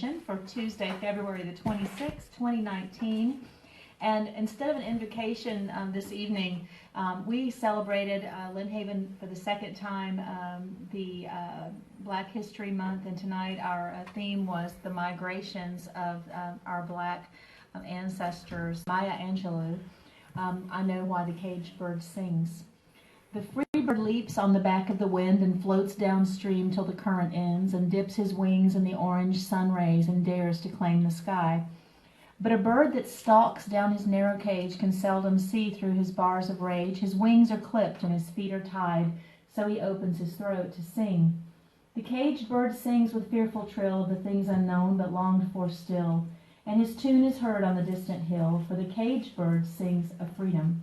session for Tuesday, February the 26th, 2019. And instead of an invocation this evening, we celebrated Lynn Haven for the second time the Black History Month, and tonight our theme was the migrations of our Black ancestors. Maya Angelou, I Know Why the Caged Bird Sings. The free bird leaps on the back of the wind and floats downstream till the current ends, and dips his wings in the orange sun rays and dares to claim the sky. But a bird that stalks down his narrow cage can seldom see through his bars of rage. His wings are clipped and his feet are tied, so he opens his throat to sing. The caged bird sings with fearful trill of the things unknown but longed for still, and his tune is heard on the distant hill, for the caged bird sings of freedom.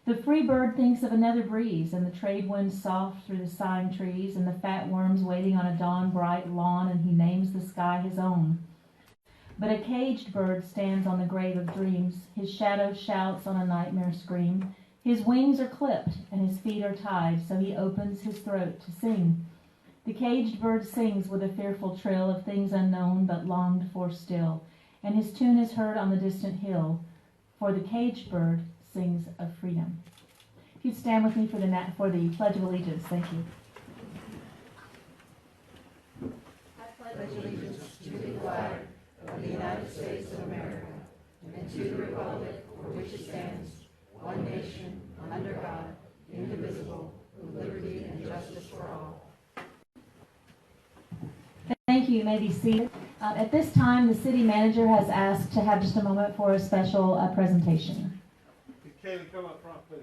The free bird thinks of another breeze, and the trade wind soft through the sighing trees, and the fat worms waiting on a dawn-bright lawn, and he names the sky his own. But a caged bird stands on the grave of dreams, his shadow shouts on a nightmare scream. His wings are clipped, and his feet are tied, so he opens his throat to sing. The caged bird sings with a fearful trill of things unknown but longed for still, and his tune is heard on the distant hill, for the caged bird sings of freedom. If you'd stand with me for the Pledge of Allegiance. Thank you. I pledge allegiance to the flag of the United States of America and to the republic for which it stands, one nation, under God, indivisible, with liberty and justice for all. Thank you. You may be seated. At this time, the city manager has asked to have just a moment for a special presentation. Kaylee, come up front, please.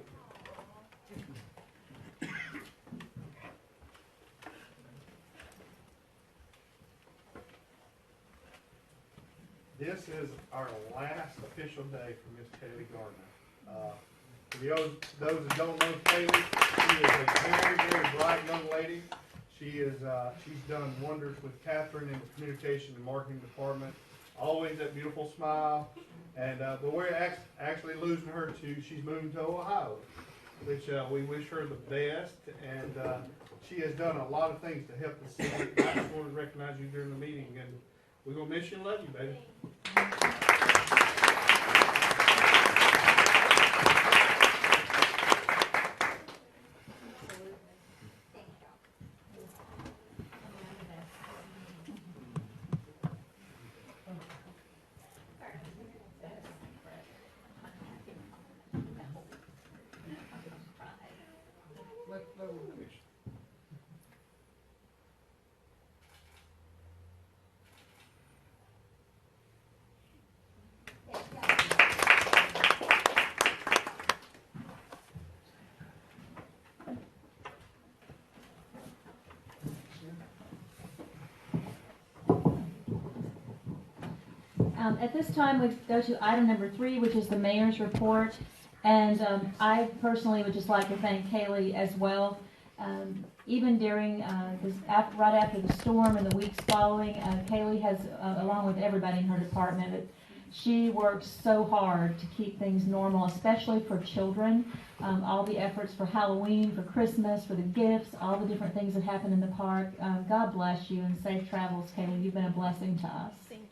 This is our last official day for Miss Kaylee Gardner. For those that don't know Kaylee, she is a very, very bright young lady. She's done wonders with Catherine in the communication and marketing department. Always that beautiful smile. And but we're actually losing her to, she's moving to Ohio, which we wish her the best. And she has done a lot of things to help the city. I just wanted to recognize you during the meeting, and we're going to miss you and love you, baby. At this time, we go to item number 3, which is the mayor's report. And I personally would just like to thank Kaylee as well. Even during right after the storm and the weeks following, Kaylee has, along with everybody in her department, she works so hard to keep things normal, especially for children. All the efforts for Halloween, for Christmas, for the gifts, all the different things that happen in the park. God bless you and safe travels, Kaylee. You've been a blessing to us. Thank you.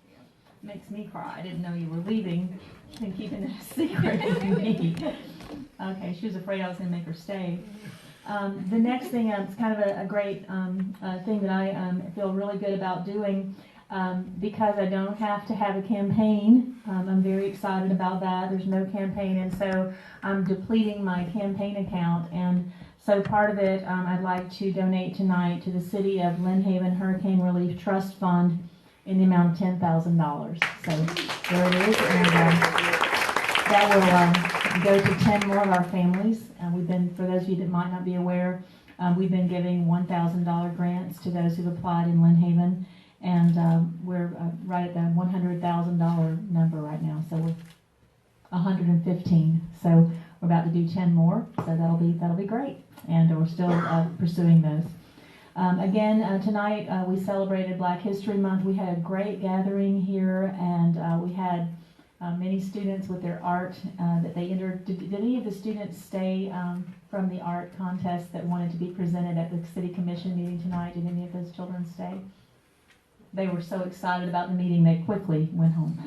Makes me cry. I didn't know you were leaving. She's been keeping it a secret from me. Okay, she was afraid I was going to make her stay. The next thing, it's kind of a great thing that I feel really good about doing because I don't have to have a campaign. I'm very excited about that. There's no campaign, and so I'm depleting my campaign account. And so part of it, I'd like to donate tonight to the City of Lynn Haven Hurricane Relief Trust Fund in the amount of $10,000. So there it is, and that will go to 10 more of our families. We've been, for those of you that might not be aware, we've been giving $1,000 grants to those who've applied in Lynn Haven, and we're right at the $100,000 number right now. So we're 115. So we're about to do 10 more. So that'll be great, and we're still pursuing those. Again, tonight we celebrated Black History Month. We had a great gathering here, and we had many students with their art that they entered. Did any of the students stay from the art contest that wanted to be presented at the City Commission meeting tonight? Did any of those children stay? they were so excited about the meeting they quickly went home.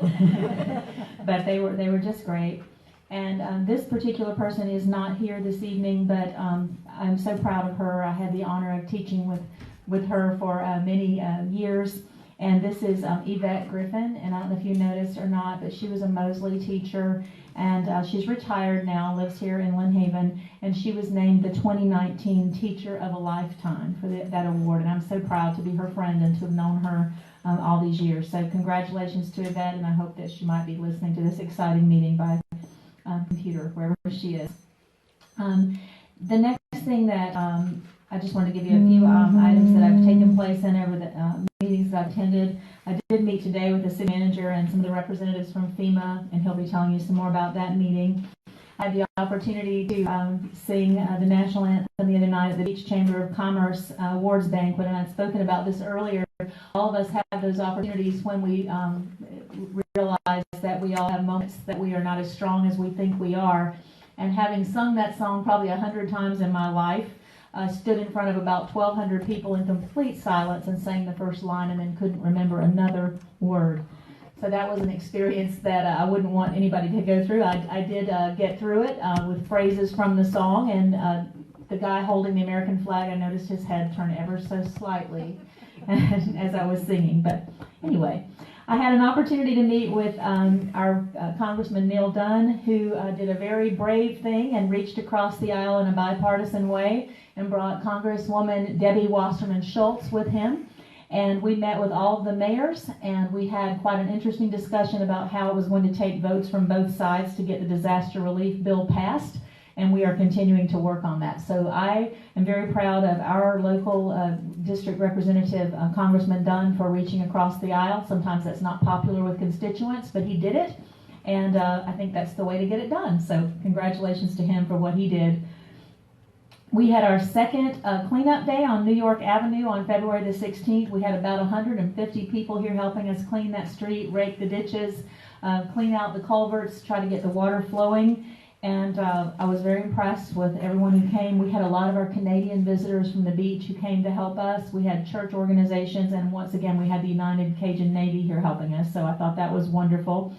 But they were just great. And this particular person is not here this evening, but I'm so proud of her. I had the honor of teaching with her for many years. And this is Yvette Griffin, and I don't know if you noticed or not, but she was a Mosley teacher, and she's retired now, lives here in Lynn Haven, and she was named the 2019 Teacher of a Lifetime for that award, and I'm so proud to be her friend and to have known her all these years. So congratulations to Yvette, and I hope that she might be listening to this exciting meeting by computer, wherever she is. The next thing that I just wanted to give you a few items that have taken place in over the meetings that I've attended. I did meet today with the city manager and some of the representatives from FEMA, and he'll be telling you some more about that meeting. I had the opportunity to sing the national anthem the other night at the Beach Chamber of Commerce Awards Banquet, and I'd spoken about this earlier. All of us have those opportunities when we realize that we all have moments that we are not as strong as we think we are. And having sung that song probably 100 times in my life, stood in front of about 1,200 people in complete silence and sang the first line and then couldn't remember another word. So that was an experience that I wouldn't want anybody to go through. I did get through it with phrases from the song, and the guy holding the American flag, I noticed his head turn ever so slightly as I was singing. But anyway, I had an opportunity to meet with our Congressman Neil Dunn, who did a very brave thing and reached across the aisle in a bipartisan way and brought Congresswoman Debbie Wasserman Schultz with him. And we met with all of the mayors, and we had quite an interesting discussion about how it was going to take votes from both sides to get the disaster relief bill passed, and we are continuing to work on that. So I am very proud of our local district representative, Congressman Dunn, for reaching across the aisle. Sometimes that's not popular with constituents, but he did it, and I think that's the way to get it done. So congratulations to him for what he did. We had our second cleanup day on New York Avenue on February the 16th. We had about 150 people here helping us clean that street, rake the ditches, clean out the culverts, try to get the water flowing. And I was very impressed with everyone who came. We had a lot of our Canadian visitors from the beach who came to help us. We had church organizations, and once again, we had the United Cajun Navy here helping us. So I thought that was wonderful.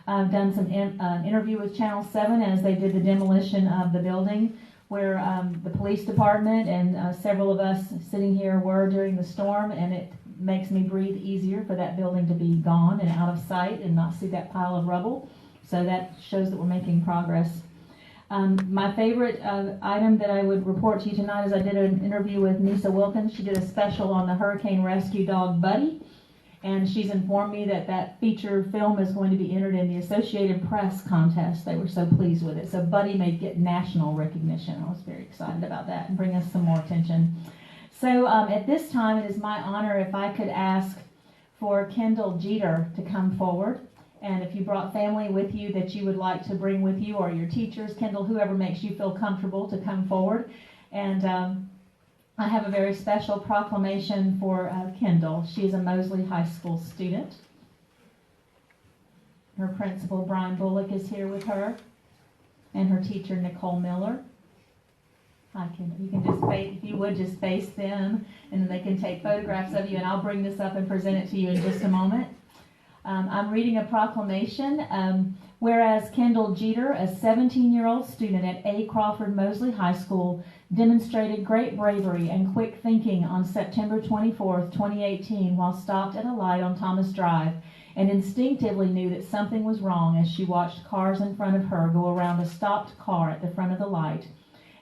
I've done some interview with Channel 7 as they did the demolition of the building, where the police department and several of us sitting here were during the storm, and it makes me breathe easier for that building to be gone and out of sight and not see that pile of rubble. So that shows that we're making progress. My favorite item that I would report to you tonight is I did an interview with Nisa Wilkins. She did a special on the hurricane rescue dog Buddy, and she's informed me that that feature film is going to be entered in the Associated Press contest. They were so pleased with it. So Buddy may get national recognition. I was very excited about that and bring us some more attention. So at this time, it is my honor if I could ask for Kendall Jeter to come forward. And if you brought family with you that you would like to bring with you, or your teachers, Kendall, whoever makes you feel comfortable to come forward. And I have a very special proclamation for Kendall. She is a Mosley High School student. Her principal, Brian Bullock, is here with her, and her teacher, Nicole Miller. Hi, Kendall. You can just face, if you would, just face them, and then they can take photographs of you, and I'll bring this up and present it to you in just a moment. I'm reading a proclamation. Whereas Kendall Jeter, a 17-year-old student at A. Crawford Mosley High School, demonstrated great bravery and quick thinking on September 24th, 2018, while stopped at a light on Thomas Drive, and instinctively knew that something was wrong as she watched cars in front of her go around a stopped car at the front of the light.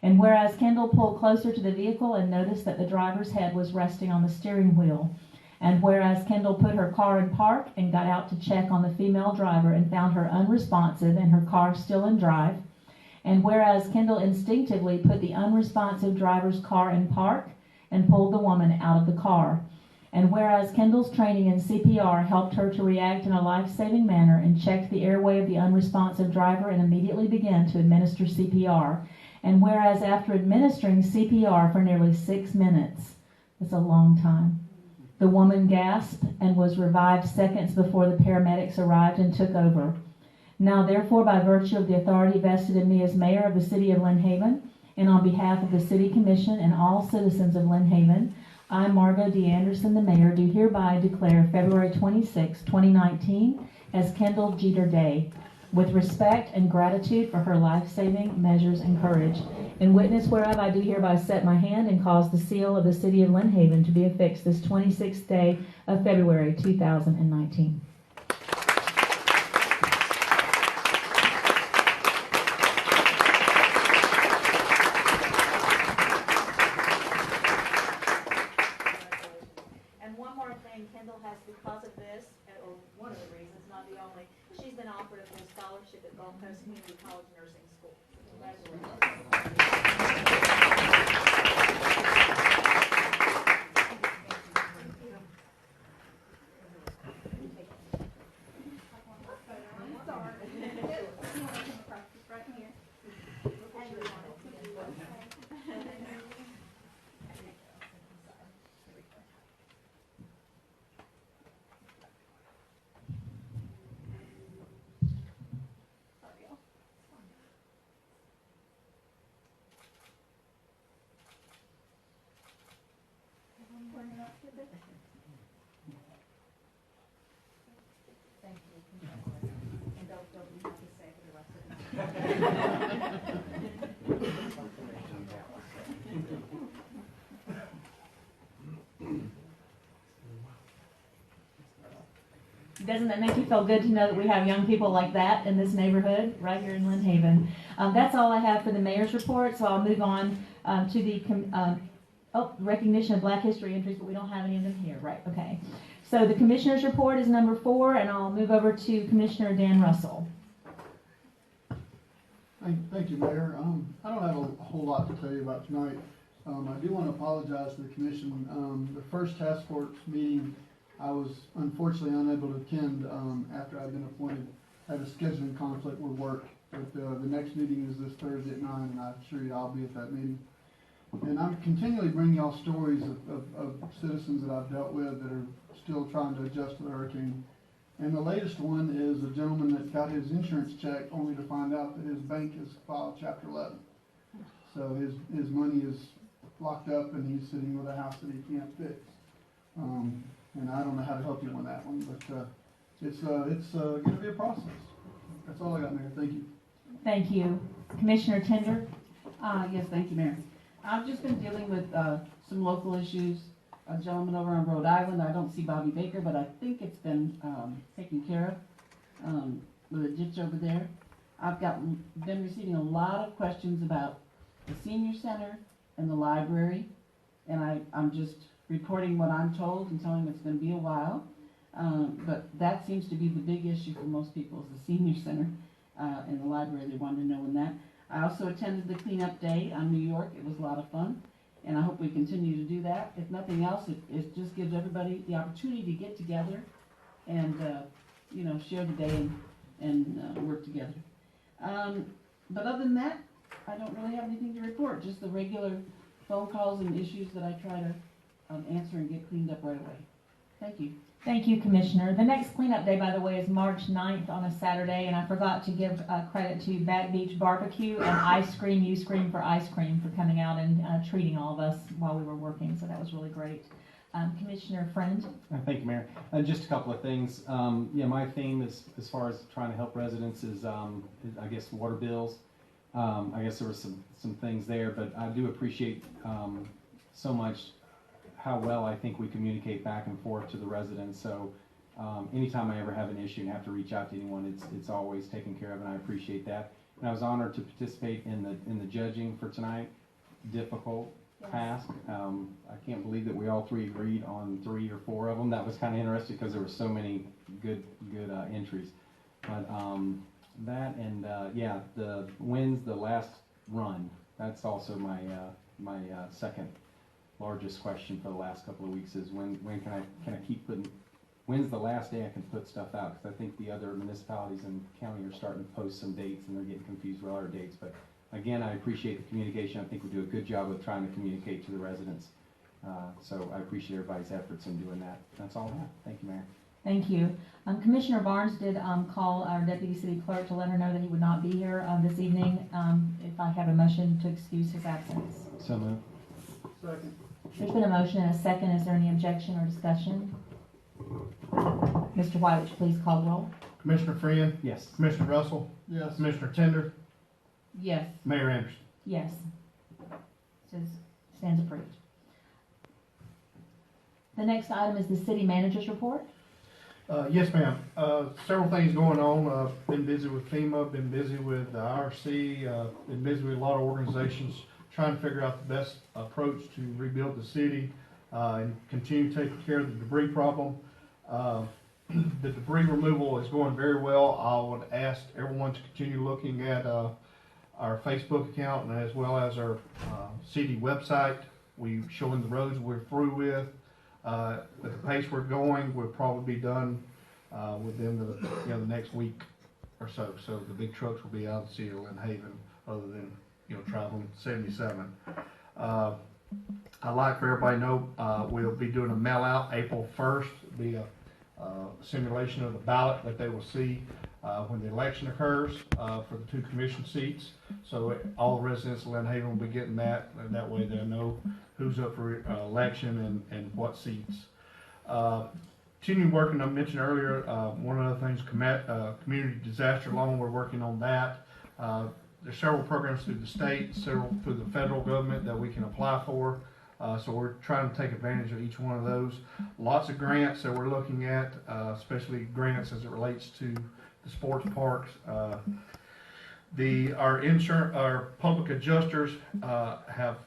And whereas Kendall pulled closer to the vehicle and noticed that the driver's head was resting on the steering wheel. And whereas Kendall put her car in park and got out to check on the female driver and found her unresponsive and her car still in drive. And whereas Kendall instinctively put the unresponsive driver's car in park and pulled the woman out of the car. And whereas Kendall's training in CPR helped her to react in a life-saving manner and checked the airway of the unresponsive driver and immediately began to administer CPR. And whereas after administering CPR for nearly 6 minutes, that's a long time, the woman gasped and was revived seconds before the paramedics arrived and took over. Now, therefore, by virtue of the authority vested in me as mayor of the city of Lynn Haven, and on behalf of the City Commission and all citizens of Lynn Haven, I, Margot D. Anderson, the mayor, do hereby declare February 26, 2019 as Kendall Jeter Day, with respect and gratitude for her life-saving measures and courage. In witness whereof, I do hereby set my hand and cause the seal of the city of Lynn Haven to be affixed this 26th day of February 2019. And one more thing, Kendall has, because of this, or one of the reasons, not the only, she's been offered a full scholarship at Gulf Coast Community College Nursing School. Congratulations. Doesn't that make you feel good to know that we have young people like that in this neighborhood right here in Lynn Haven? That's all I have for the mayor's report, so I'll move on to the recognition of Black History entries, but we don't have any of them here, right? Okay. So the commissioner's report is number 4, and I'll move over to Commissioner Dan Russell. Thank you, Mayor. I don't have a whole lot to tell you about tonight. I do want to apologize to the commission. The first task force meeting, I was unfortunately unable to attend after I'd been appointed. I had a scheduling conflict with work, but the next meeting is this Thursday at 9, and I assure you I'll be at that meeting. And I'm continually bringing y'all stories of citizens that I've dealt with that are still trying to adjust to the hurricane. And the latest one is a gentleman that got his insurance check only to find out that his bank has filed Chapter 11. So his money is locked up and he's sitting with a house that he can't fix. And I don't know how to help you on that one, but it's going to be a process. That's all I got, Mayor. Thank you. Thank you. Commissioner Tender? Yes, thank you, Mayor. I've just been dealing with some local issues. A gentleman over on Rhode Island, I don't see Bobby Baker, but I think it's been taken care of with a ditch over there. I've been receiving a lot of questions about the senior center and the library, and I'm just reporting what I'm told and telling them it's going to be a while. But that seems to be the big issue for most people, is the senior center and the library. They wanted to know when that. I also attended the cleanup day on New York. It was a lot of fun, and I hope we continue to do that. If nothing else, it just gives everybody the opportunity to get together and share the day and work together. But other than that, I don't really have anything to report. Just the regular phone calls and issues that I try to answer and get cleaned up right away. Thank you. Thank you, Commissioner. The next cleanup day, by the way, is March 9th on a Saturday, and I forgot to give credit to Back Beach Barbecue and Ice Cream, You Scream for Ice Cream, for coming out and treating all of us while we were working, so that was really great. Commissioner Friend? Thank you, Mayor. Just a couple of things. My theme is, as far as trying to help residents, is I guess water bills. I guess there were some things there, but I do appreciate so much how well I think we communicate back and forth to the residents. So anytime I ever have an issue and have to reach out to anyone, it's always taken care of, and I appreciate that. And I was honored to participate in the judging for tonight. Difficult task. I can't believe that we all three agreed on 3 or 4 of them. That was kind of interesting because there were so many good entries. But that and the wins the last run. That's also my second largest question for the last couple of weeks, is when can I keep putting, when's the last day I can put stuff out? Because I think the other municipalities and county are starting to post some dates and they're getting confused with our dates. But again, I appreciate the communication. I think we do a good job of trying to communicate to the residents. So I appreciate everybody's efforts in doing that. That's all I have. Thank you, Mayor. Thank you. Commissioner Barnes did call our Deputy City Clerk to let her know that he would not be here this evening. If I have a motion to excuse his absence. So moved. Second. There's been a motion and a second. Is there any objection or discussion? Mr. White, would you please call the roll? Commissioner Friend, Yes. Commissioner Russell, Yes. Commissioner Tender, Yes. Mayor Anderson. Yes. Stands approved. The next item is the city manager's report. Yes, ma'am. Several things going on. Been busy with FEMA, been busy with the IRC, been busy with a lot of organizations trying to figure out the best approach to rebuild the city, and continue taking care of the debris problem. The debris removal is going very well. I would ask everyone to continue looking at, our Facebook account and as well as our, city website. We're showing the roads we're through with. With the pace we're going, we'll probably be done within the next week or so. So the big trucks will be out of the city of Lynn Haven, other than traveling 77. I'd like for everybody to know we'll be doing a mail out April 1st. It'll be a simulation of the ballot that they will see when the election occurs for the 2 commission seats. So all the residents of Lynn Haven will be getting that, and that way they'll know who's up for election and what seats. Continue working, I mentioned earlier, one of the things, community disaster loan, we're working on that. There's several programs through the state, several through the federal government that we can apply for. So we're trying to take advantage of each one of those. Lots of grants that we're looking at, especially grants as it relates to the sports parks. Our public adjusters have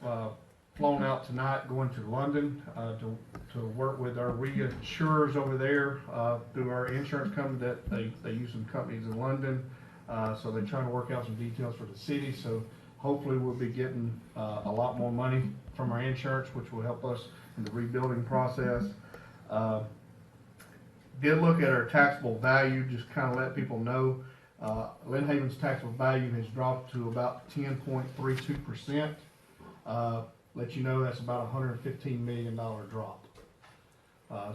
flown out tonight, going to London to work with our reinsurers over there through our insurance company that they use some companies in London. So they're trying to work out some details for the city. So hopefully we'll be getting a lot more money from our insurance, which will help us in the rebuilding process. Did look at our taxable value, just kind of let people know. Lynn Haven's taxable value has dropped to about 10.32%. Let you know that's about a $115 million drop.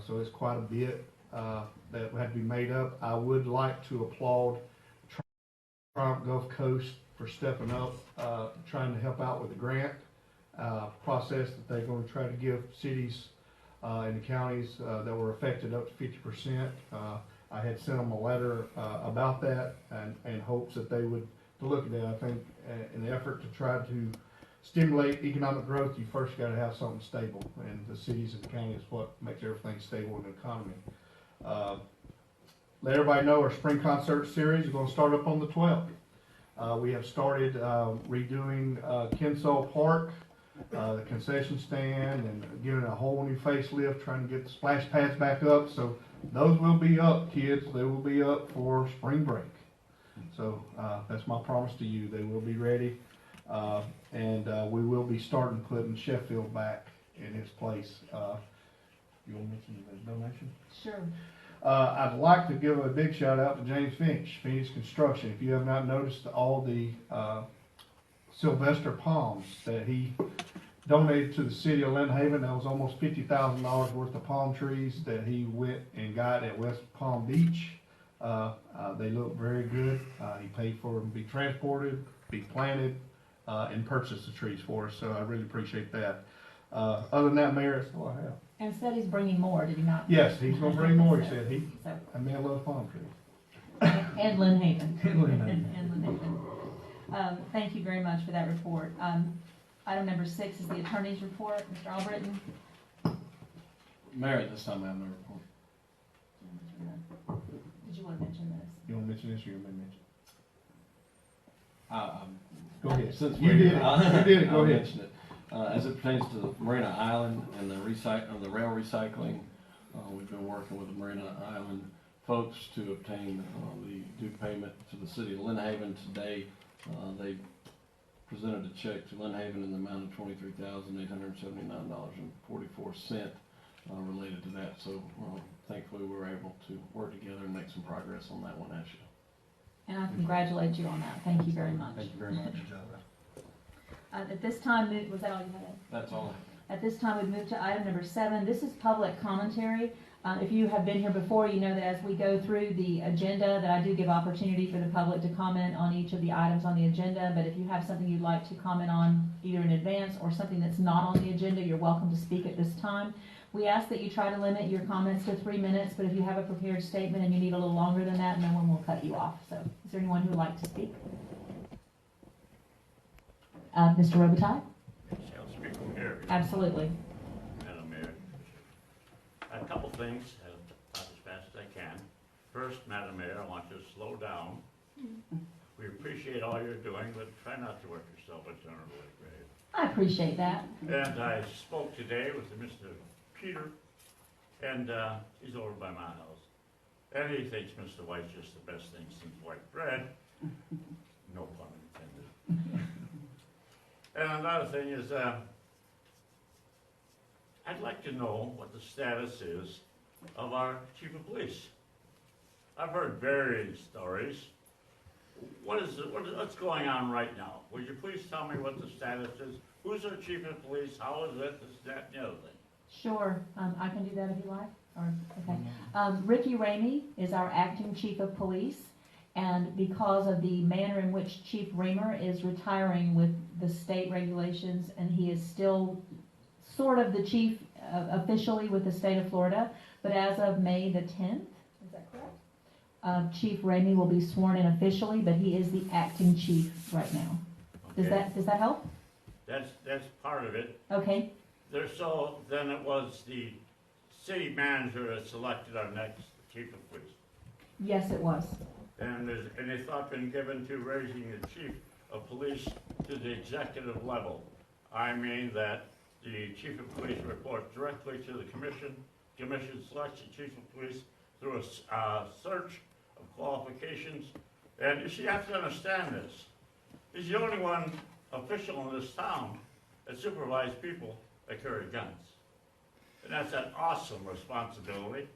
So it's quite a bit that had to be made up. I would like to applaud Triumph Gulf Coast for stepping up, trying to help out with the grant process that they're going to try to give cities in the counties that were affected up to 50%. I had sent them a letter about that and hopes that they would look at it. I think in the effort to try to stimulate economic growth, you first got to have something stable, and the cities and the county is what makes everything stable in the economy. Let everybody know our spring concert series is going to start up on the 12th. We have started redoing Kinsall Park, the concession stand, and giving a whole new facelift, trying to get the splash pads back up. So those will be up, kids. They will be up for spring break. So that's my promise to you. They will be ready. And we will be starting putting Sheffield back in its place. You want to mention the donation? Sure. I'd like to give a big shout out to James Finch, Phoenix Construction. If you have not noticed all the Sylvester palms that he donated to the city of Lynn Haven, that was almost $50,000 worth of palm trees that he went and got at West Palm Beach. They look very good. He paid for them to be transported, be planted, and purchase the trees for us, so I really appreciate that. Other than that, Mayor, that's all I have. And said he's bringing more, did he not? Yes, he's gonna bring more, he said. So, I mean, I love palm trees. and Lynn Haven. And Lynn Haven. And Lynn Haven. Thank you very much for that report. Item number 6 is the attorney's report. Mr. Albritton? Mayor, at this time I have no report. Did you want to mention this? You wanna mention this or you want me to mention? Go ahead. Since You did it. You did it. Go I'll ahead. mention it. As it pertains to the Marina Island and the rail recycling, we've been working with the Marina Island folks to obtain the due payment to the city of Lynn Haven today. They presented a check to Lynn Haven in the amount of $23,879.44 related to that. So thankfully we were able to work together and make some progress on that one issue. And I congratulate you on that. Thank you very much. Thank you very much. At this time, was that all you had? That's all I have. At this time, we move to item number 7. This is public commentary. If you have been here before, you know that as we go through the agenda, that I do give opportunity for the public to comment on each of the items on the agenda. But if you have something you'd like to comment on either in advance or something that's not on the agenda, you're welcome to speak at this time. We ask that you try to limit your comments to 3 minutes, but if you have a prepared statement and you need a little longer than that, no one will cut you off. So is there anyone who would like to speak? Mr. Robitaille? Shall I speak from here? Absolutely. Madam Mayor. A couple things, about as fast as I can. First, Madam Mayor, I want you to slow down. We appreciate all you're doing, but try not to work yourself into an early grave. I appreciate that. And I spoke today with Mr. Peter, and he's over by my house. And he thinks Mr. White's just the best thing since white bread. No pun intended. And another thing is, I'd like to know what the status is of our chief of police. I've heard varying stories. What's going on right now? Would you please tell me what the status is? Who's our chief of police? How is it? This, that, and the other thing. Sure, I can do that if you like, or, okay. Ricky Ramey is our acting chief of police, and because of the manner in which Chief Reamer is retiring with the state regulations, and he is still sort of the chief officially with the state of Florida, but as of May the 10th, is that correct? Chief Ramey will be sworn in officially, but he is the acting chief right now. Okay. Does that help? That's part of it. Okay, Then it was the city manager that selected our next chief of police. yes, it was. And has any thought been given to raising the chief of police to the executive level? I mean that the chief of police reports directly to the commission. Commission selects the chief of police through a search of qualifications. And you see, you have to understand this. He's the only one official in this town that supervises people that carry guns. And that's an awesome responsibility.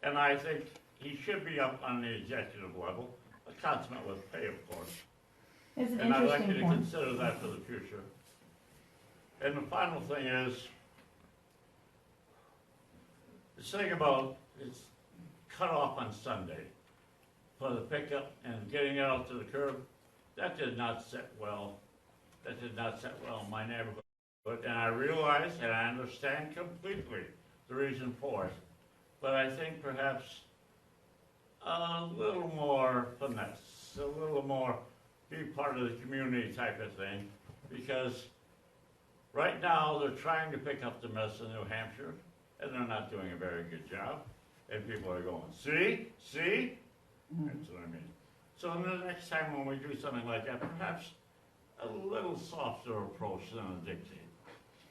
And I think he should be up on the executive level, a consummate with pay, of course. It's an And I'd like you interesting to point. consider that for the future. And the final thing is, this thing about it's cut off on Sunday for the pickup and getting it out to the curb, that did not sit well. That did not sit well in my neighborhood. And I realize and I understand completely the reason for it. But I think perhaps a little more finesse, a little more be part of the community type of thing, because right now they're trying to pick up the mess in New Hampshire, and they're not doing a very good job. And people are going, see? That's what I mean. So the next time when we do something like that, perhaps a little softer approach than a dictate.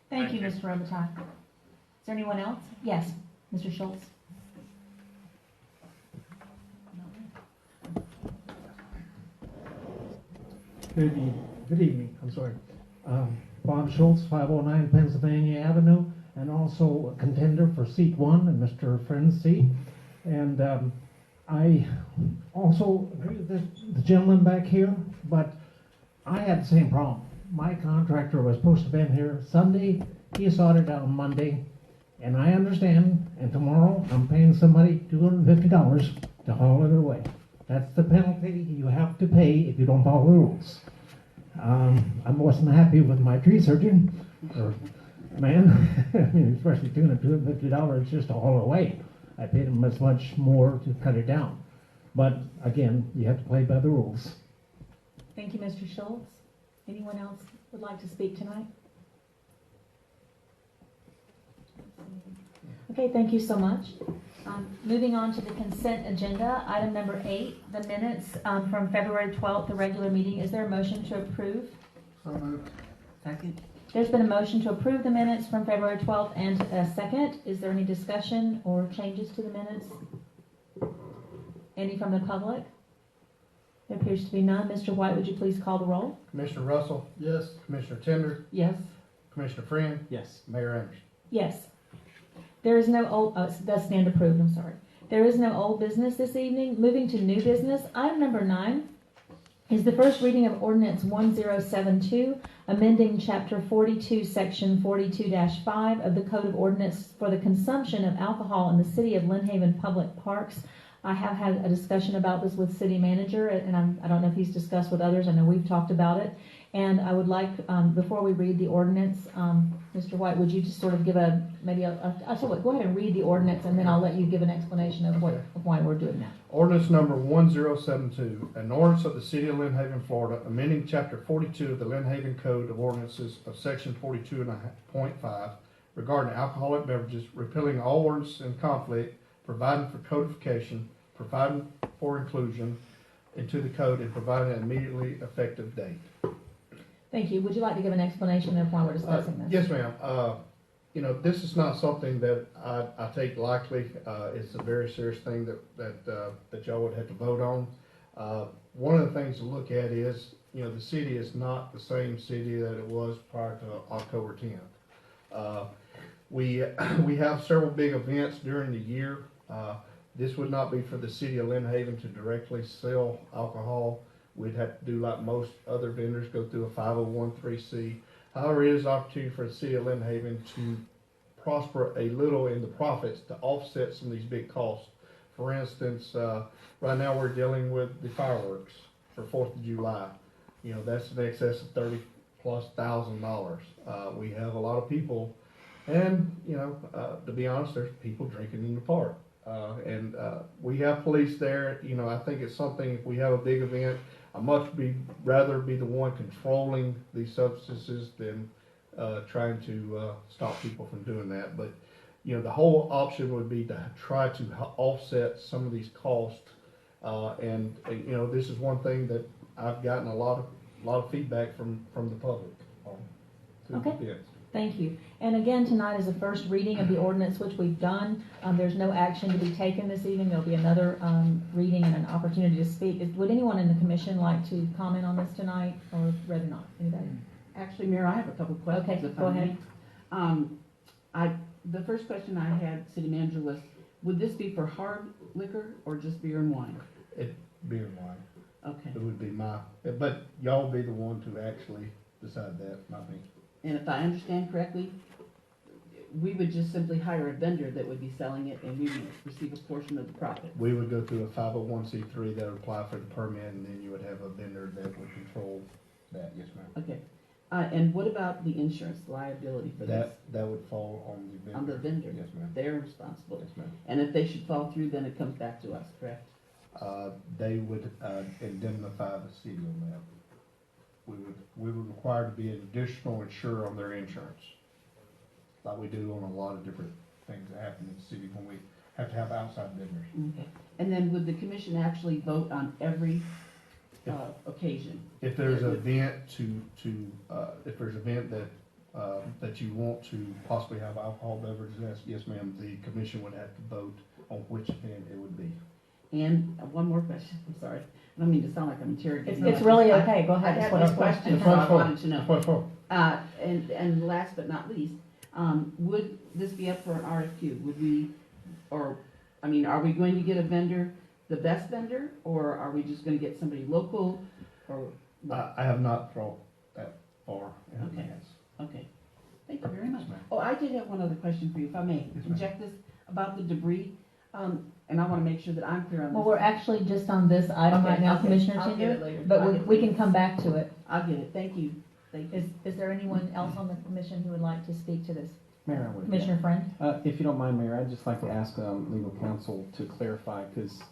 Thank you, Thank Mr. Robitaille. Is there anyone else? Yes, Mr. Schultz. Good evening, I'm sorry. Bob Schultz, 509 Pennsylvania Avenue, and also a contender for seat 1 and Mr. Friend's seat. And I also agree with the gentleman back here, but I had the same problem. My contractor was supposed to have been here Sunday, he sorted out on Monday, and I understand, and tomorrow I'm paying somebody $250 to haul it away. That's the penalty you have to pay if you don't follow the rules. I wasn't happy with my tree surgeon, or man, I mean, especially $250 just to haul it away. I paid him as much more to cut it down. But again, you have to play by the rules. Thank you, Mr. Schultz. Anyone else would like to speak tonight? Okay, thank you so much. Moving on to the consent agenda, item number 8, the minutes from February 12th, the regular meeting. Is there a motion to approve? So moved. Second. There's been a motion to approve the minutes from February 12th and a second. Is there any discussion or changes to the minutes? Any from the public? There appears to be none. Mr. White, would you please call the roll? Commissioner Russell, Yes. Commissioner Tender, Yes. Commissioner Friend, Yes. Mayor Anderson. Yes. There is no old, it does stand approved, I'm sorry. There is no old business this evening. Moving to new business, item number 9, is the first reading of ordinance 1072, amending chapter 42, section 42-5 of the Code of Ordinance for the consumption of alcohol in the city of Lynn Haven public parks. I have had a discussion about this with city manager, and I don't know if he's discussed with others. I know we've talked about it. And I would like, before we read the ordinance, Mr. White, would you just sort of give I'll tell you what, go ahead and read the ordinance, and then I'll let you give an explanation of why we're doing that. Ordinance number 1072, an ordinance of the city of Lynn Haven, Florida, amending chapter 42 of the Lynn Haven Code of Ordinances of section 42.5 regarding alcoholic beverages, repealing all ordinances in conflict, providing for codification, providing for inclusion into the code, and providing an immediately effective date. Thank you. Would you like to give an explanation of why we're discussing this? Yes, ma'am. This is not something that I take lightly. It's a very serious thing that y'all would have to vote on. One of the things to look at is, the city is not the same city that it was prior to October 10th. We have several big events during the year. This would not be for the city of Lynn Haven to directly sell alcohol. We'd have to do like most other vendors, go through a 501(c). However, it is an opportunity for the city of Lynn Haven to prosper a little in the profits to offset some of these big costs. For instance, right now we're dealing with the fireworks for 4th of July. That's in excess of $30,000+. We have a lot of people, and to be honest, there's people drinking in the park. We have police there. I think it's something, if we have a big event, I'd much rather be the one controlling these substances than trying to stop people from doing that. But the whole option would be to try to offset some of these costs. This is one thing that I've gotten a lot of feedback from the public on. Okay. Thank you. And again, tonight is the first reading of the ordinance, which we've done. There's no action to be taken this evening. There'll be another reading and an opportunity to speak. Would anyone in the commission like to comment on this tonight, or rather not? Anybody? Actually, Mayor, I have a couple of questions. Okay, if go I ahead. may. The first question I had, City Manager, was, would this be for hard liquor or just beer and wine? Beer and wine. Okay. It would be but y'all be the one to actually decide that, not me. And if I understand correctly, we would just simply hire a vendor that would be selling it, and we would receive a portion of the profit. We would go through a 501(c)(3) that would apply for the permit, and then you would have a vendor that would control that. Yes, ma'am. Okay. And what about the insurance liability for this? That would fall on the vendor. On the vendor? Yes, ma'am. They're responsible. Yes, ma'am. And if they should fall through, then it comes back to us, correct? They would indemnify the city on that. We would require to be an additional insurer on their insurance, like we do on a lot of different things that happen in the city when we have to have outside vendors. Okay. And then would the commission actually vote on every occasion? If there's an event if there's an event that you want to possibly have alcohol beverages, yes, ma'am, the commission would have to vote on which event it would be. And one more question. I'm sorry. I don't mean to sound like I'm interrogating. It's really okay. Go ahead. I have That's what this it's question, for. so I wanted to know. That's what it's for. And last but not least, would this be up for an RFQ? Are we going to get a vendor, the best vendor, or are we just gonna get somebody local, or what? I have not thought that far in Okay. advance. Okay, thank you very much. Yes, ma'am. Oh, I did have one other question for you, if I may Yes, ma'am. inject this, about the debris, and I wanna make sure that I'm clear on this. Well, we're actually just on this item right now, Okay, Commissioner I'll get it Tinker, later. but I'll get we it can later. come back to it. I'll get it, thank you, thank you. Is there anyone else on the commission who would like to speak to this? Mayor, I would. Commissioner Friend? If you don't mind, Mayor, I'd just like to ask legal counsel to clarify, because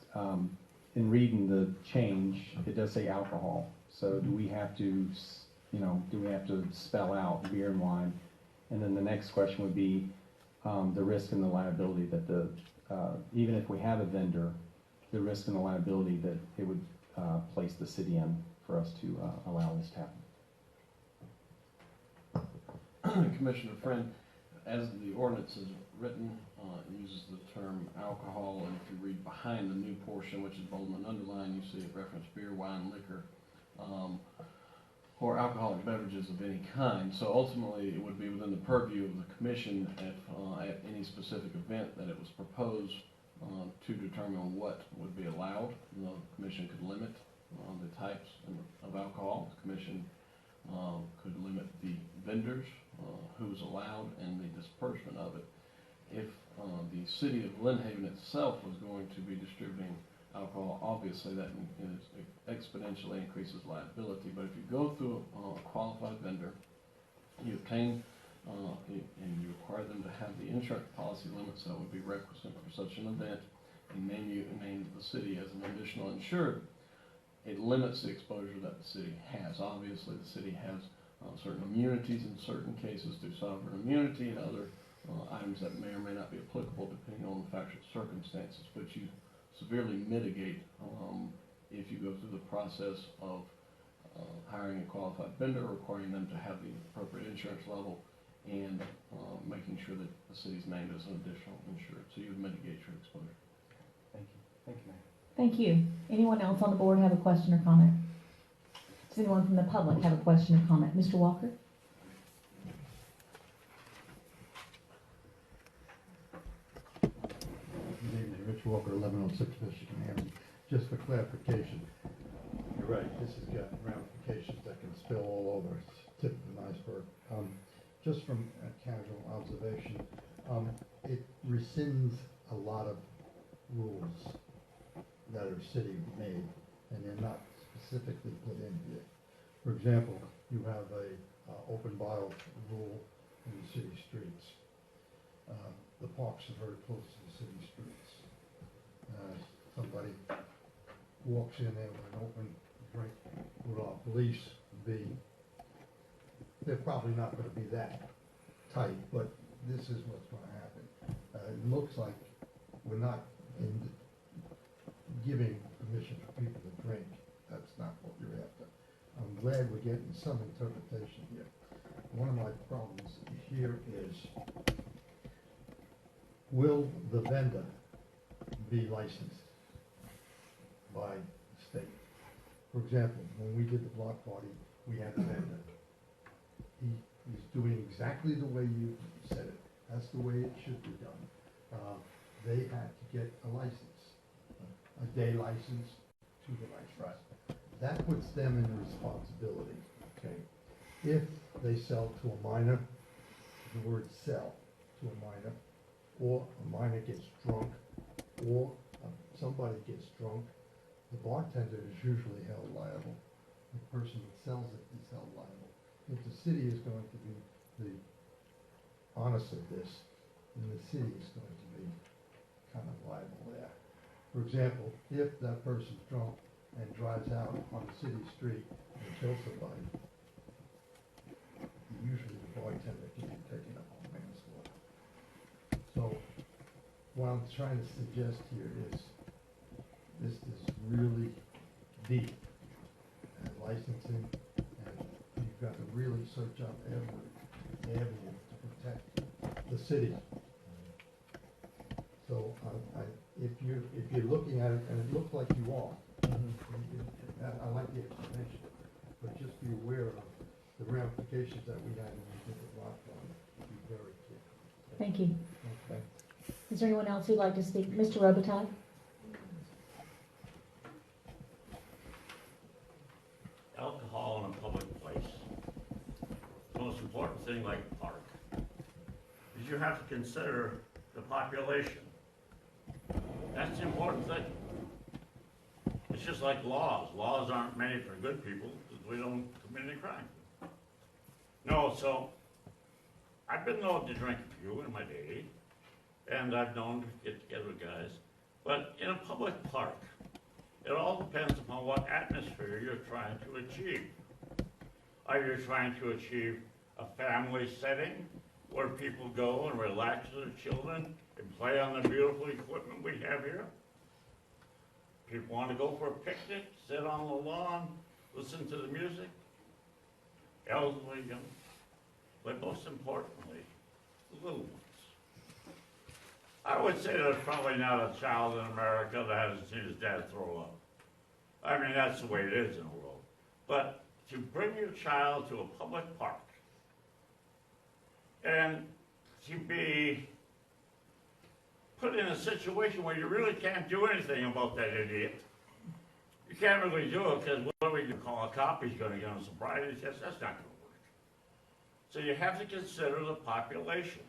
in reading the change, it does say alcohol. So do we have to, spell out beer and wine? And then the next question would be the risk and the liability that even if we have a vendor, the risk and the liability that it would place the city in for us to allow this to happen. Commissioner Friend, as the ordinance is written, it uses the term alcohol, and if you read behind the new portion, which is bold and underlined, you see it reference beer, wine, liquor, or alcoholic beverages of any kind. So ultimately, it would be within the purview of the commission if at any specific event that it was proposed to determine what would be allowed. The commission could limit the types of alcohol. The commission could limit the vendors, who's allowed, and the disbursement of it. If the city of Lynn Haven itself was going to be distributing alcohol, obviously that exponentially increases liability. But if you go through a qualified vendor, you obtain and you require them to have the insurance policy limits that would be requisite for such an event, and name the city as an additional insured, it limits the exposure that the city has. Obviously, the city has certain immunities in certain cases through sovereign immunity and other items that may or may not be applicable depending on the factual circumstances, but you severely mitigate if you go through the process of hiring a qualified vendor, requiring them to have the appropriate insurance level, and making sure that the city's named as an additional insured, so you would mitigate your exposure. Thank you. Thank you, Mayor. Thank you. Anyone else on the board have a question or comment? Does anyone from the public have a question or comment? Mr. Walker? Good evening, Rich Walker, 1106 Michigan Avenue. Just for clarification, you're right, this has got ramifications that can spill all over. It's tip of the iceberg. Just from a casual observation, it rescinds a lot of rules that are city-made, and they're not specifically put in here. For example, you have a open bottle rule in the city streets. The parks are very close to the city streets. Somebody walks in there with an open drink, would our police be? They're probably not going to be that tight, but this is what's going to happen. It looks like we're not giving permission for people to drink. That's not what you're after. I'm glad we're getting some interpretation here. One of my problems here is, will the vendor be licensed by the state? For example, when we did the block party, we had a vendor. He's doing exactly the way you said it. That's the way it should be done. They had to get a license, a day license, to the license. Right. That puts them in responsibility, okay? If they sell to a minor, the word sell to a minor, or a minor gets drunk, or somebody gets drunk, the bartender is usually held liable. The person that sells it is held liable. If the city is going to be the honest of this, then the city is going to be kind of liable there. For example, if that person's drunk and drives out on the city street and kills somebody, usually the bartender can be taken up on manslaughter. So what I'm trying to suggest here is this is really deep and licensing, and you've got to really search out every avenue to protect the city. So if you're looking at it, and it looks like you are, I like the explanation, but just be aware of the ramifications that we had when we did the block party. Be very careful. Thank you. Okay. Is there anyone else who'd like to speak? Mr. Robitaille? Alcohol in a public place. The most important thing, like a park, is you have to consider the population. That's the important thing. It's just like laws. Laws aren't made for good people because we don't commit any crime. No, so I've been known to drink a few in my day, and I've known to get together with guys. But in a public park, it all depends upon what atmosphere you're trying to achieve. Are you trying to achieve a family setting where people go and relax with their children and play on the beautiful equipment we have here? People want to go for a picnic, sit on the lawn, listen to the music. Elderly, young, but most importantly, the little ones. I would say there's probably not a child in America that hasn't seen his dad throw up. I mean, that's the way it is in the world. But to bring your child to a public park and to be put in a situation where you really can't do anything about that idiot You can't really do it, because what are we gonna call a cop, he's gonna get on sobriety test, that's not gonna work. So you have to consider the population.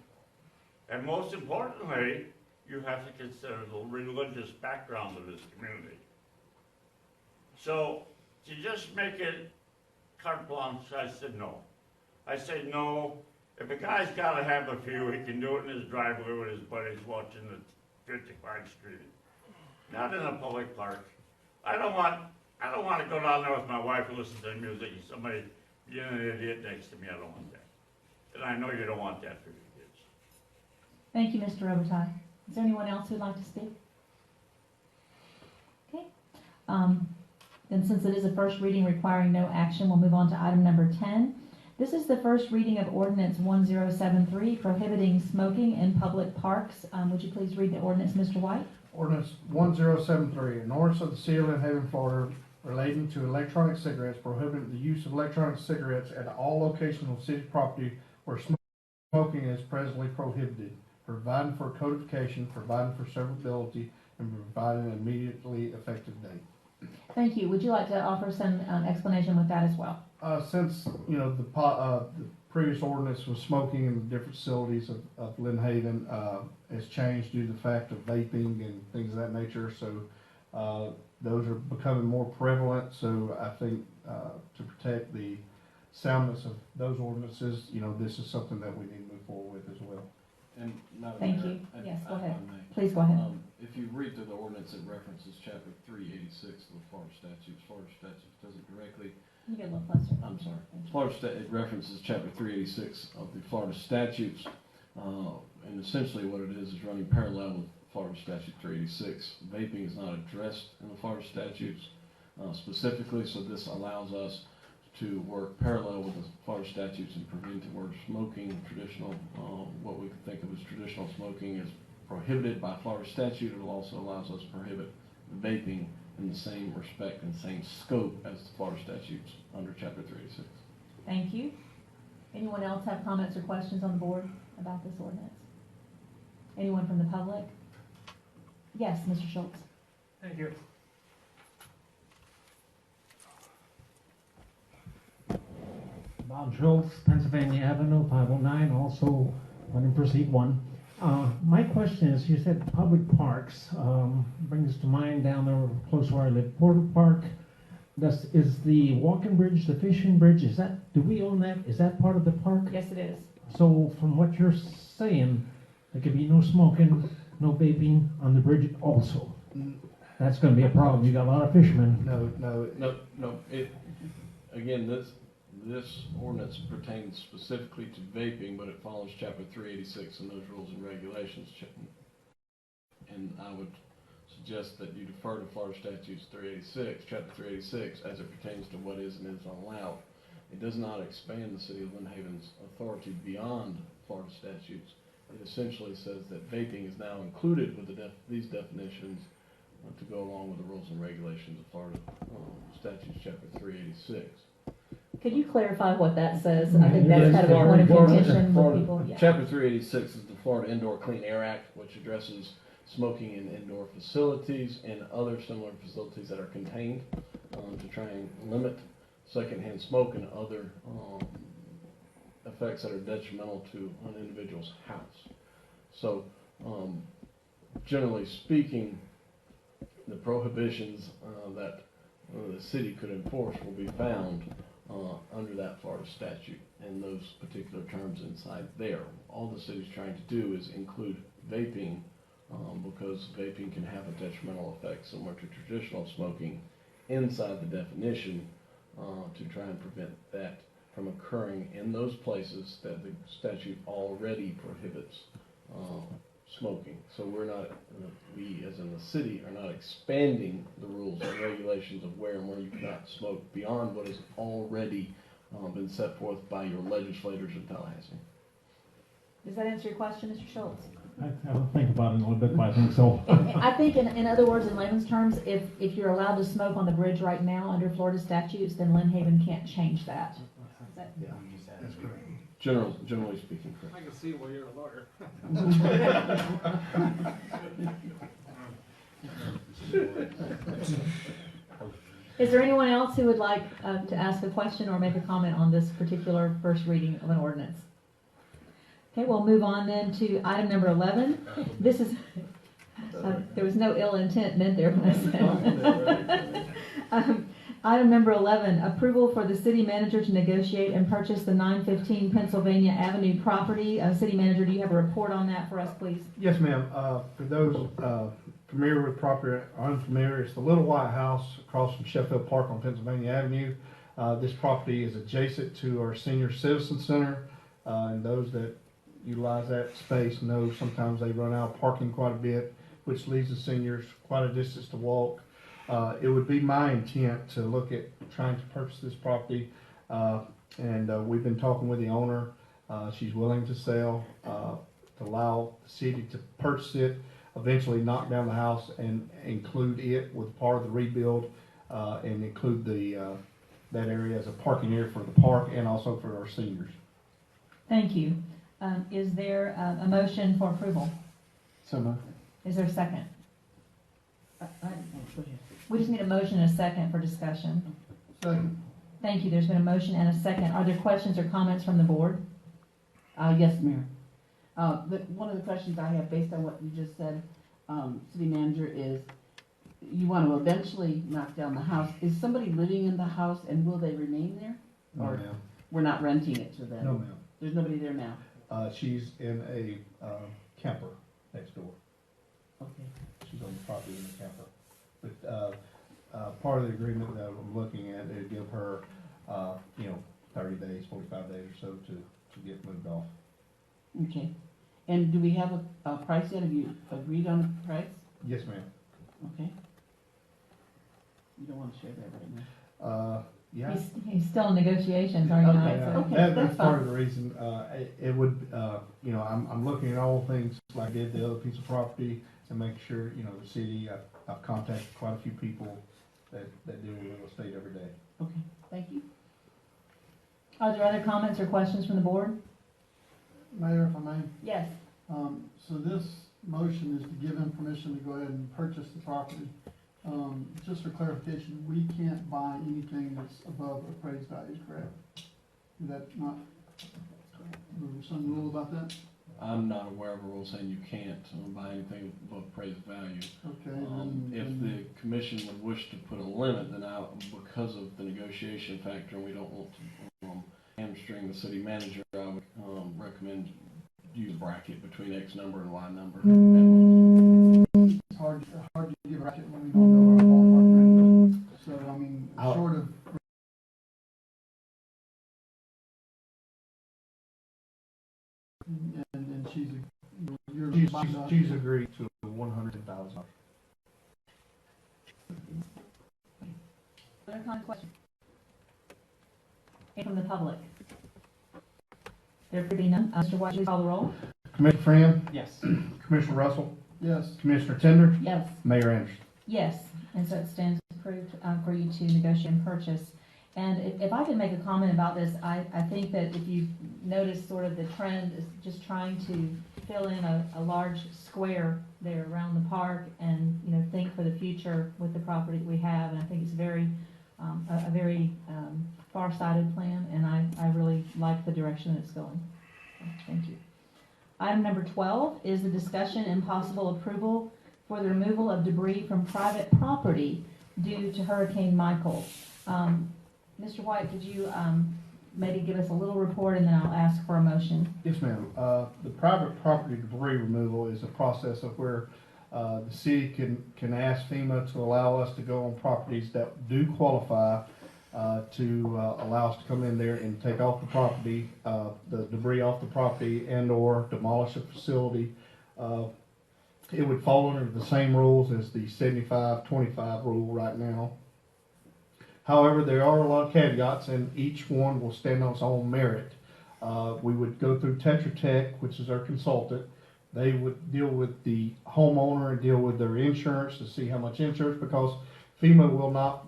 And most importantly, you have to consider the religious background of this community. So, to just make it carte blanche, I said no. I say no, if a guy's gotta have a few, he can do it in his driveway with his buddies watching the 55th Street. Not in a public park. I don't want to go down there with my wife and listen to music and somebody being an idiot next to me. I don't want that. And I know you don't want that for your kids. Thank you, Mr. Robitaille. Is there anyone else who'd like to speak? Okay. Then since it is a first reading requiring no action, we'll move on to item number 10. This is the first reading of ordinance 1073 prohibiting smoking in public parks. Would you please read the ordinance, Mr. White? Ordinance 1073, an ordinance of the City of Lynn Haven, Florida relating to electronic cigarettes, prohibiting the use of electronic cigarettes at all locations on city property where smoking is presently prohibited, providing for codification, providing for severability, and providing an immediately effective date. Thank you. Would you like to offer some explanation with that as well? Since, the previous ordinance was smoking in the different facilities of Lynn Haven, has changed due to the fact of vaping and things of that nature, so, those are becoming more prevalent, so I think, to protect the soundness of those ordinances, this is something that we need to move forward with as well. And Madam Thank Mayor, you. Yes, go if I ahead. may. Please go ahead. If you read through the ordinance, it references chapter 386 of the Florida statutes. Florida statutes doesn't directly, Can you get a little closer? I'm sorry. Thank you. It references chapter 386 of the Florida statutes. And essentially what it is running parallel with Florida statute 386. Vaping is not addressed in the Florida statutes specifically, so this allows us to work parallel with the Florida statutes and prevent the word smoking, traditional, what we could think of as traditional smoking is prohibited by Florida statute. It also allows us to prohibit vaping in the same respect and same scope as the Florida statutes under chapter 386. Thank you. Anyone else have comments or questions on the board about this ordinance? Anyone from the public? Yes, Mr. Schultz. Thank you. Bob Schultz, Pennsylvania Avenue, 509, also running for seat 1. My question is, you said public parks, brings to mind down there close where I live, Porter Park. Is the walking bridge, the fishing bridge, do we own that? Is that part of the park? Yes, it is. So from what you're saying, there could be no smoking, no vaping on the bridge also. That's gonna be a problem. You got a lot of fishermen. No, again, this ordinance pertains specifically to vaping, but it follows chapter 386 and those rules and regulations. And I would suggest that you defer to Florida statutes 386, chapter 386, as it pertains to what is and is not allowed. It does not expand the City of Lynn Haven's authority beyond Florida statutes. It essentially says that vaping is now included with these definitions to go along with the rules and regulations of Florida statutes, chapter 386. Could you clarify what that says? I think that's kind of a point of contention with people. Yeah. Chapter 386 is the Florida Indoor Clean Air Act, which addresses smoking in indoor facilities and other similar facilities that are contained to try and limit secondhand smoke and other effects that are detrimental to an individual's house. So, generally speaking, the prohibitions that the city could enforce will be found under that Florida statute and those particular terms inside there. All the city's trying to do is include vaping because vaping can have a detrimental effect similar to traditional smoking inside the definition to try and prevent that from occurring in those places that the statute already prohibits smoking. So we're not, we as in the city are not expanding the rules and regulations of where and where you cannot smoke beyond what has already been set forth by your legislators in Tallahassee. Does that answer your question, Mr. Schultz? I'll think about it a little bit, but I think so. I think in other words, in layman's terms, if you're allowed to smoke on the bridge right now under Florida statutes, then Lynn Haven can't change that. Yeah, that's correct. Generally speaking, correct. I can see why you're a lawyer. Is there anyone else who would like to ask a question or make a comment on this particular first reading of an ordinance? Okay, we'll move on then to item number 11. This is, there was no ill intent meant there when I said. Item number 11, approval for the city manager to negotiate and purchase the 915 Pennsylvania Avenue property. City manager, do you have a report on that for us, please? Yes, ma'am. For those familiar with property or unfamiliar, it's the Little White House across from Sheffield Park on Pennsylvania Avenue. This property is adjacent to our senior citizen center, and those that utilize that space know sometimes they run out of parking quite a bit, which leaves the seniors quite a distance to walk. It would be my intent to look at trying to purchase this property, and we've been talking with the owner. She's willing to sell, to allow the city to purchase it, eventually knock down the house and include it with part of the rebuild, and include that area as a parking area for the park and also for our seniors. Thank you. Is there a motion for approval? So moved. Is there a second? Go ahead. We just need a motion and a second for discussion. Second. Thank you. There's been a motion and a second. Are there questions or comments from the board? Yes, Mayor. One of the questions I have based on what you just said, city manager, is you want to eventually knock down the house. Is somebody living in the house and will they remain there? No, Or ma'am. we're not renting it to them? No, ma'am. There's nobody there now? She's in a camper next door. Okay. She's on the property in the camper. But part of the agreement that I'm looking at, it'd give her, 30 days, 45 days or so to get moved off. Okay. And do we have a price yet? Have you agreed on a price? Yes, ma'am. Okay. You don't want to share that right now? Yeah. He's still in negotiations, are you Okay. not? Yeah, So- Okay, that's that's part fine. of the reason, it would, I'm looking at all things like I did the other piece of property and make sure, the city, I've contacted quite a few people that deal with real estate every day. Okay, thank you. Are there other comments or questions from the board? Mayor, if I may. Yes. So this motion is to give him permission to go ahead and purchase the property. Just for clarification, we can't buy anything that's above appraised value, correct? Is that not, is there some rule about that? I'm not aware of a rule saying you can't buy anything above appraised value. Okay, If then, the commission would wish to put a limit, then because of the negotiation factor, and we don't want to hamstring the city manager, I would recommend use a bracket between X number and Y number. it's hard to give a bracket when we don't know our ballpark range. So, I mean, short of and She's agreed to $100,000. Other comment, question? Okay, from the public? There could be none. Mr. White, please call the roll. Commissioner Friend, Yes. Commissioner Russell, yes, Commissioner Tender, Yes. Mayor Anderson. Yes, and so it stands approved for you to negotiate and purchase. And if I could make a comment about this, I think that if you notice sort of the trend is just trying to fill in a large square there around the park and, think for the future with the property we have. And I think it's a very far-sighted plan, and I really like the direction it's going. So, thank you. Item number 12 is the discussion and possible approval for the removal of debris from private property due to Hurricane Michael. Mr. White, could you maybe give us a little report, and then I'll ask for a motion? Yes, ma'am. The private property debris removal is a process of where the city can ask FEMA to allow us to go on properties that do qualify to allow us to come in there and take off the property, the debris off the property, and/or demolish a facility. It would fall under the same rules as the 75-25 rule right now. However, there are a lot of caveats, and each one will stand on its own merit. We would go through Tetra Tech, which is our consultant. They would deal with the homeowner and deal with their insurance to see how much insurance, because FEMA will not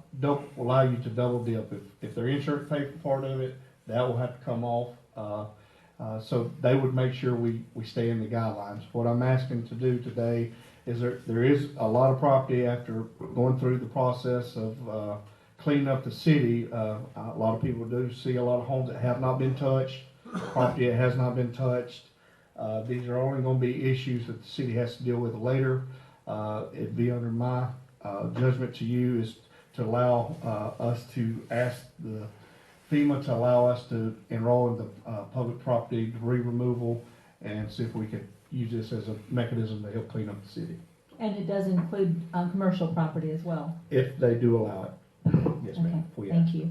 allow you to double dip. If their insurance pays for part of it, that will have to come off. So they would make sure we stay in the guidelines. What I'm asking to do today is there is a lot of property after going through the process of cleaning up the city, a lot of people do see a lot of homes that have not been touched, property that has not been touched. These are only gonna be issues that the city has to deal with later. It'd be under my, judgment to you is to allow, us to ask the FEMA to allow us to enroll in the, public property debris removal and see if we could use this as a mechanism to help clean up the city, And it does include, commercial property as well. if they do allow it. Yes, Okay, ma'am, if we ask. thank you.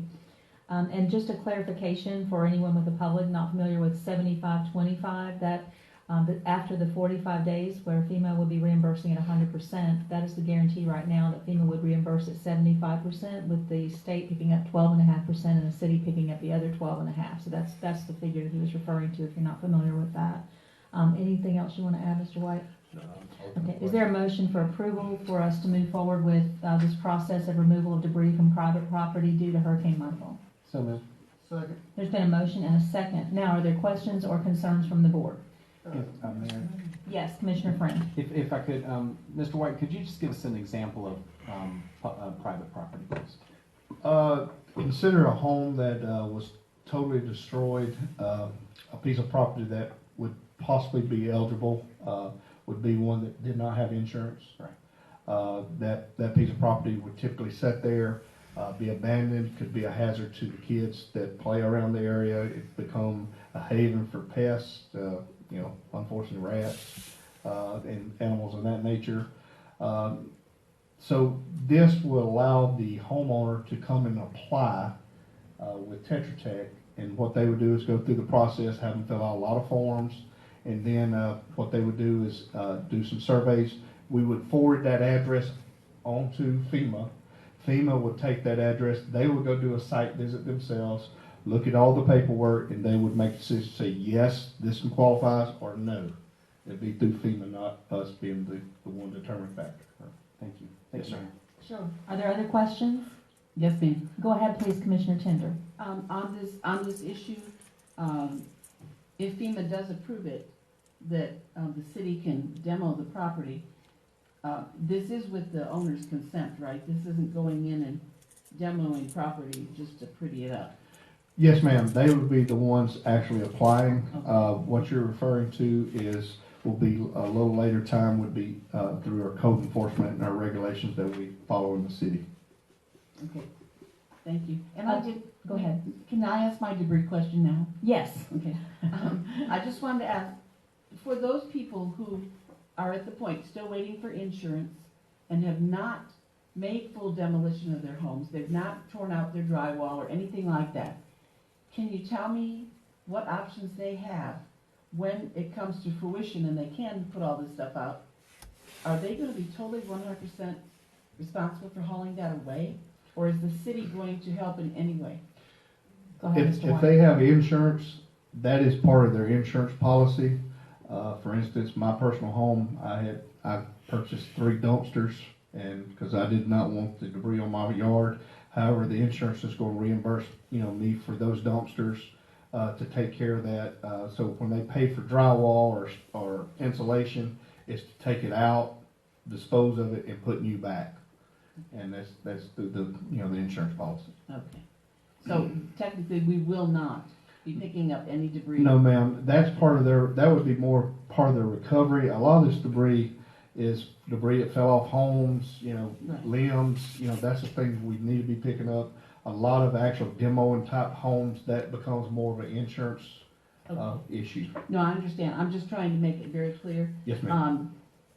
And just a clarification for anyone with the public not familiar with 75-25, that after the 45 days where FEMA would be reimbursing at 100%, that is the guarantee right now that FEMA would reimburse at 75%, with the state picking up 12.5% and the city picking up the other 12.5%. So that's the figure that he was referring to, if you're not familiar with that. Anything else you want to add, Mr. White? Okay, is there a motion for approval for us to move forward with this process of removal of debris from private property due to Hurricane Michael? So moved. Second. There's been a motion and a second. Now, are there questions or concerns from the board? Mayor, Yes, Commissioner Friend. if I could, Mr. White, could you just give us an example of private property, please? Consider a home that was totally destroyed, a piece of property that would possibly be eligible, would be one that did not have insurance. Right. That piece of property would typically sit there, be abandoned, could be a hazard to the kids that play around the area. It become a haven for pests, unfortunately rats, and animals of that nature. So this will allow the homeowner to come and apply with Tetra Tech, and what they would do is go through the process, have them fill out a lot of forms, and then what they would do is do some surveys. We would forward that address onto FEMA. FEMA would take that address, they would go do a site visit themselves, look at all the paperwork, and they would make a decision, say, yes, this one qualifies, or no. It'd be through FEMA, not us being the one determining factor. Thank you. Yes, sir. Sure. Are there other questions? Yes, ma'am. Go ahead, please, Commissioner Tender. On this issue, if FEMA does approve it, that the city can demo the property, this is with the owner's consent, right? This isn't going in and demoing property just to pretty it up. Yes, ma'am, they would be the ones actually applying. Okay. What you're referring to will be a little later time, would be through our code enforcement and our regulations that we follow in the city. Okay, thank you. And I did, Go ahead. Can I ask my debris question now? Yes. Okay. I just wanted to ask, for those people who are at the point still waiting for insurance and have not made full demolition of their homes, they've not torn out their drywall or anything like that, can you tell me what options they have when it comes to fruition and they can put all this stuff out? Are they gonna be totally 100% responsible for hauling that away? Or is the city going to help in any way? Go ahead, Mr. If White. they have insurance, that is part of their insurance policy. For instance, my personal home, I purchased 3 dumpsters, and because I did not want the debris on my yard. However, the insurance is going to reimburse, me for those dumpsters to take care of that. So when they pay for drywall or insulation, it's to take it out, dispose of it, and put new back. And that's through the insurance policy. Okay. So technically, we will not be picking up any debris? No, ma'am, that's part of that would be more part of their recovery. A lot of this debris is debris that fell off homes, Right. limbs, that's the things we need to be picking up. A lot of actual demoing type homes, that becomes more of an insurance issue. No, I understand. I'm just trying to make it very clear. Yes, ma'am.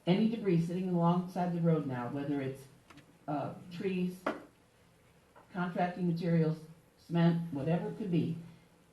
Any debris sitting alongside the road now, whether it's trees, contracting materials, cement, whatever it could be,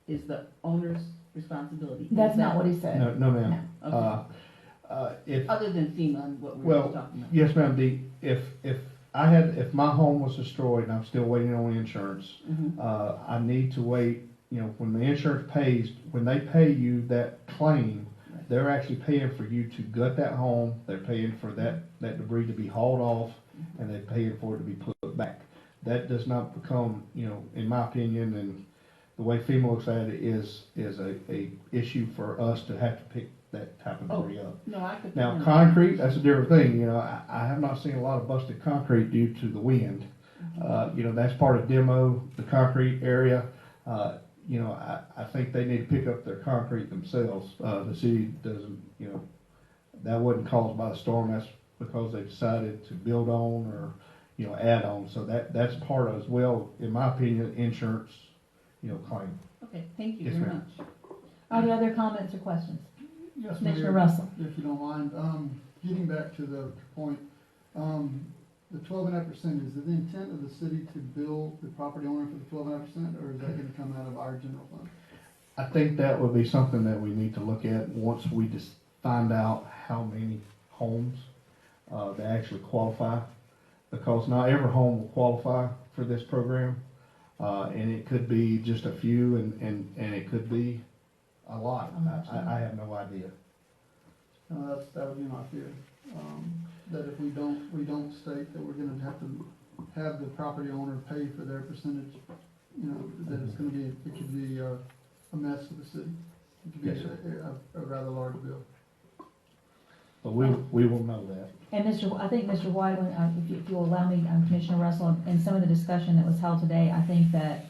is the owner's responsibility. That's Is not that- what he said. No, ma'am. Okay. If Other than FEMA and what we were just Well, talking about. yes, ma'am. If my home was destroyed and I'm still waiting on insurance, Mhm. I need to wait. When the insurance pays, when they pay you that claim, Right. they're actually paying for you to gut that home. They're paying for that debris to be hauled off, and they're paying for it to be put back. That does not become, in my opinion, and the way FEMA looks at it, is a issue for us to have to pick that type of debris up. No, I could. Now, concrete, that's a different thing, I have not seen a lot of busted concrete due to the wind. That's part of demo, the concrete area. I think they need to pick up their concrete themselves. The city doesn't, that wasn't caused by the storm, that's because they decided to build on or, add on. So that's part of, as well, in my opinion, insurance, claim. Okay, thank you Yes, very ma'am. much. Are there other comments or questions? Yes, Commissioner Mayor, Russell? if you don't mind, getting back to the point, the 12.5%, is it the intent of the city to bill the property owner for the 12.5%, or is that gonna come out of our general fund? I think that would be something that we need to look at once we just find out how many homes, that actually qualify. Because not every home will qualify for this program, and it could be just a few, and it could be a lot. I have no idea. That would be my fear, that if we don't state that we're gonna have to have the property owner pay for their percentage, that it's gonna be, it could be a mess for the city. It could be Yes, sir. a rather large bill. But we will know that. And I think Mr. White, if you'll allow me, Commissioner Russell, in some of the discussion that was held today, I think that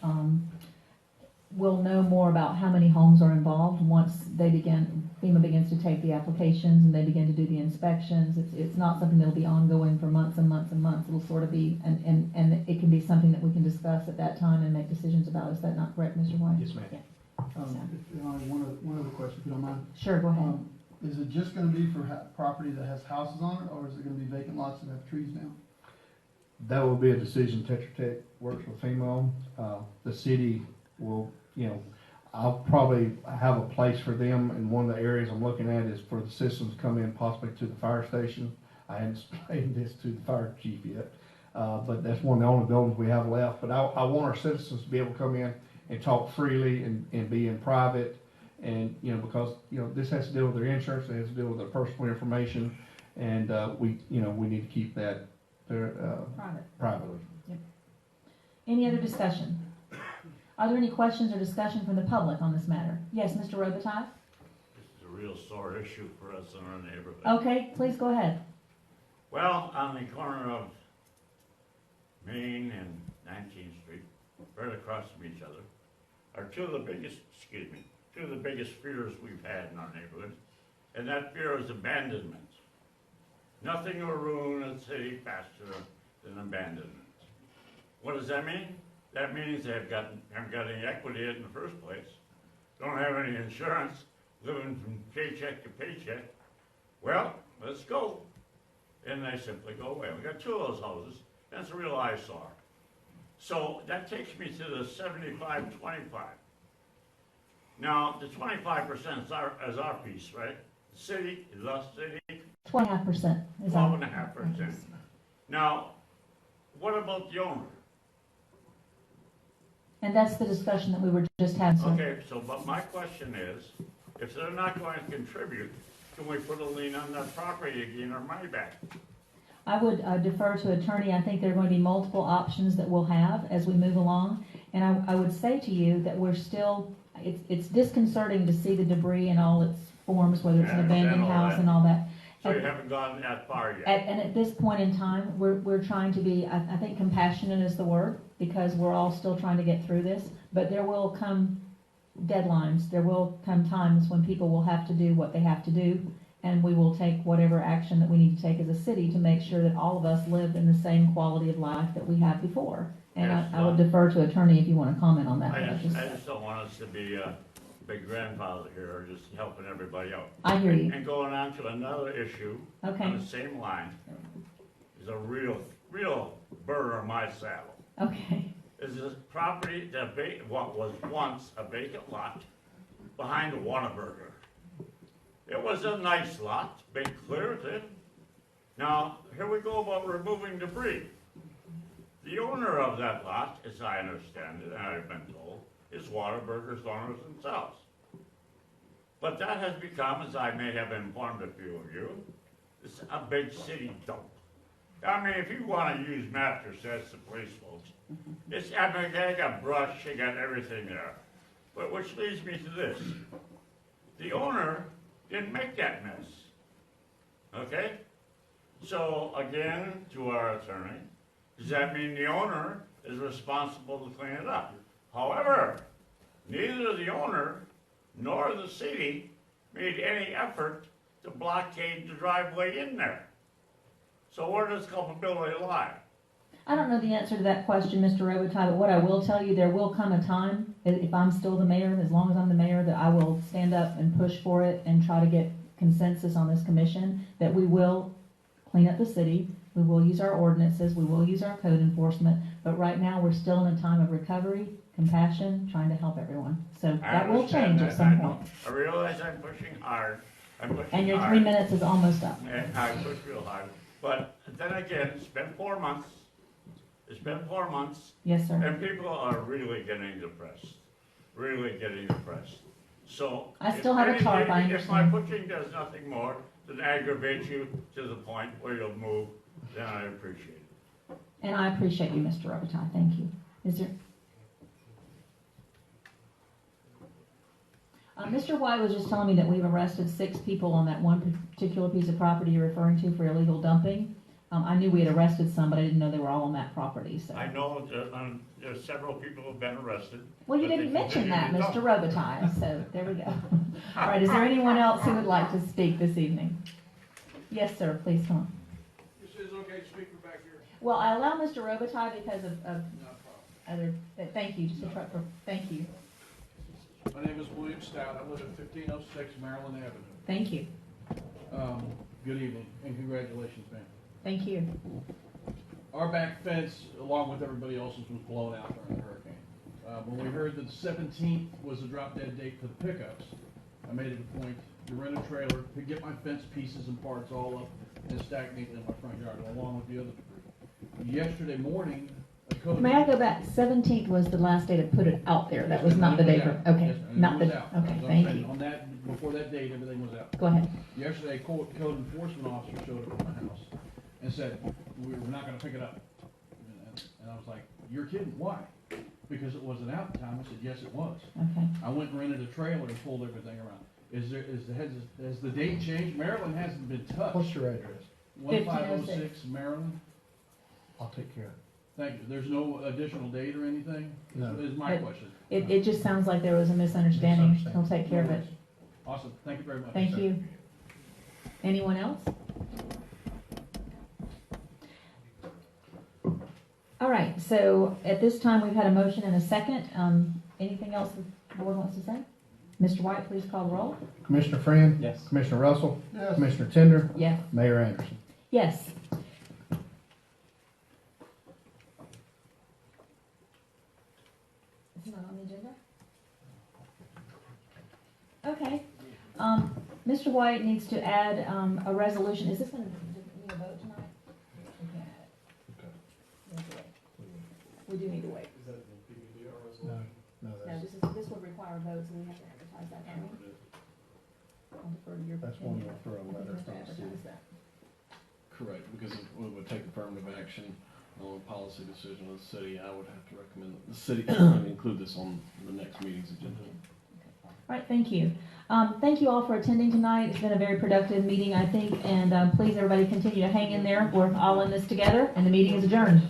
we'll know more about how many homes are involved once FEMA begins to take the applications and they begin to do the inspections. It's not something that'll be ongoing for months and months and months. It'll sort of be, and it can be something that we can discuss at that time and make decisions about. Is that not correct, Mr. White? Yes, ma'am. One other question, if you don't mind. Sure, go ahead. Is it just gonna be for property that has houses on it, or is it gonna be vacant lots that have trees down? That will be a decision Tetra Tech works with FEMA on. The city will, I'll probably have a place for them, and one of the areas I'm looking at is for the systems to come in possibly to the fire station. I hadn't explained this to the fire chief yet, but that's one of the only buildings we have left. But I want our citizens to be able to come in and talk freely and be in private. And, because, this has to deal with their insurance, it has to deal with their personal information, and, we need to keep that, privately. Any other discussion? Are there any questions or discussion from the public on this matter? Yes, Mr. Robitaille? This is a real sore issue for us in our neighborhood. Okay, please go ahead. Well, on the corner of Main and 19th Street, right across from each other, are two of the biggest fears we've had in our neighborhood, and that fear is abandonment. Nothing will ruin a city faster than abandonment. What does that mean? That means they haven't got any equity in the first place, don't have any insurance, living from paycheck to paycheck. Well, let's go. And they simply go away. We got two of those houses, that's a real eyesore. So that takes me to the 75-25. Now, the 25% is our piece, right? The city, 12.5% is 12.5%. Now, what about the owner? And that's the discussion that we were just having, sir. Okay, but my question is, if they're not going to contribute, can we put a lien on that property again or money back? I would defer to attorney. I think there are going to be multiple options that we'll have as we move along. And I would say to you that we're still, it's disconcerting to see the debris in all its forms, whether it's an abandoned house and all that. So you haven't gone that far yet? And at this point in time, we're trying to be, I think compassionate is the word, because we're all still trying to get through this. But there will come deadlines, there will come times when people will have to do what they have to do, and we will take whatever action that we need to take as a city to make sure that all of us live in the same quality of life that we had before. And Yes, I would defer to attorney if you want to comment on that. I just don't want us to be big grandfather here, or just helping everybody out. I hear you. And going on to another issue, Okay. on the same line, is a real burr on my saddle. Okay. Is this property, what was once a vacant lot behind a Whataburger. It was a nice lot, big clear it. Now, here we go about removing debris. The owner of that lot, as I understand it, and I've been told, is Whataburger's owners themselves. But that has become, as I may have informed a few of you, it's a big city dump. I mean, if you want to use master sets, the police folks, they got brush, they got everything there. But which leads me to this. The owner didn't make that mess. Okay? So again, to our attorney, does that mean the owner is responsible to clean it up? However, neither the owner nor the city made any effort to blockade the driveway in there. So where does culpability lie? I don't know the answer to that question, Mr. Robitaille, but what I will tell you, there will come a time, if I'm still the mayor, as long as I'm the mayor, that I will stand up and push for it and try to get consensus on this commission, that we will clean up the city, we will use our ordinances, we will use our code enforcement, but right now, we're still in a time of recovery, compassion, trying to help everyone. So I that will understand change at that, some I know. point. I realize I'm pushing hard. I'm pushing And your hard. 3 minutes is almost up. And I push real hard. But then again, it's been 4 months. It's been 4 months, Yes, sir. and people are really getting depressed. Really getting depressed. So. I still have a if tarp, I anything, If my understand. pushing does nothing more than aggravate you to the point where you'll move, then I appreciate it. And I appreciate you, Mr. Robitaille. Thank you. Is there? Mr. White was just telling me that we've arrested 6 people on that one particular piece of property you're referring to for illegal dumping. I knew we had arrested some, but I didn't know they were all on that property, so. I know there's several people who've been arrested. Well, you but they didn't mention that, continue Mr. to Robitaille, so there we go. All right, is there anyone else who would like to speak this evening? Yes, sir, please come on. This is okay to speak from back here? Well, I allow Mr. Robitaille because of No other, thank you, just to try for, thank you, problem. My name is William Stout. I live at 1506 Maryland Avenue. thank you, Good evening and congratulations, ma'am. thank you. Our back fence, along with everybody else's, was blown out during the hurricane. When we heard that the 17th was the drop dead date for the pickups, I made it a point to rent a trailer to get my fence pieces and parts all up and stacked neatly in my front yard, along with the other debris. Yesterday morning, a code. May I go back, 17th was the last day to put it out there, that was not the day for, okay, Yes, and not it was the, out. okay, So I'm thank saying you, On that, before that date, everything was out. go ahead. Yesterday, a code enforcement officer showed up at my house and said, we're not gonna pick it up. And I was like, you're kidding, why? Because it wasn't out in time. I said, yes, it was. Okay, I went and rented a trailer and pulled everything around. Has the date changed? Maryland hasn't been touched. What's your address? 1506 Maryland. I'll take care of it. Thank you. There's no additional date or anything? No. Is my It- question. it just sounds like there was a misunderstanding, he'll take care of it, Awesome. Thank you very much. thank you. Anyone else? All right, so at this time, we've had a motion and a second, anything else the board wants to say? Mr. White, please call the roll. Commissioner Friend? Yes. Commissioner Russell? Yes. Commissioner Tender? Yes. Mayor Anderson? Yes. It's not on the agenda? Okay. Mr. White needs to add, a resolution. Is this gonna need a vote tonight? We can't add it. We have to wait. We do need to wait. Is that the PBDR No, No, that's, this would require a vote, so we have to advertise that, don't we? I'll defer to your that's one opinion. we'll throw a I think letter we have to from the city. advertise that. Correct, because if we would take affirmative action on a policy decision of the city, I would have to recommend that the city include this on the next meeting's agenda. All right, thank you. Thank you all for attending tonight. It's been a very productive meeting, I think, and please, everybody, continue to hang in there. We're all in this together, and the meeting is adjourned.